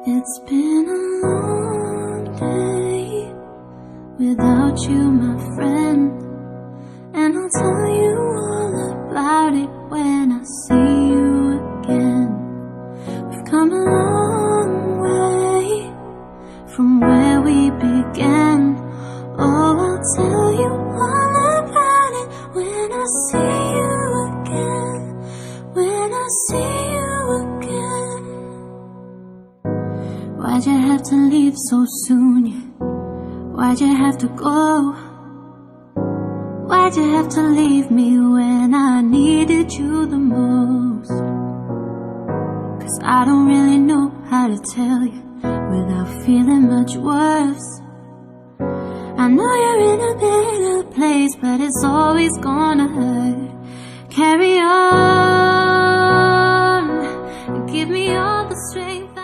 It's been a long day without you, my friend, and I'll tell you all about it when I see you again. We've come a long way from where we began. Oh, I'll tell you all about it when I see you again. When I see you again. Why'd you have to leave so soon? Why'd you have to go? Why'd you have to leave me when I needed you the most? 'Cause I don't really know how to tell you without feeling much worse. I know you're in a better place, but it's always gonna hurt. Carry on, give me all the strength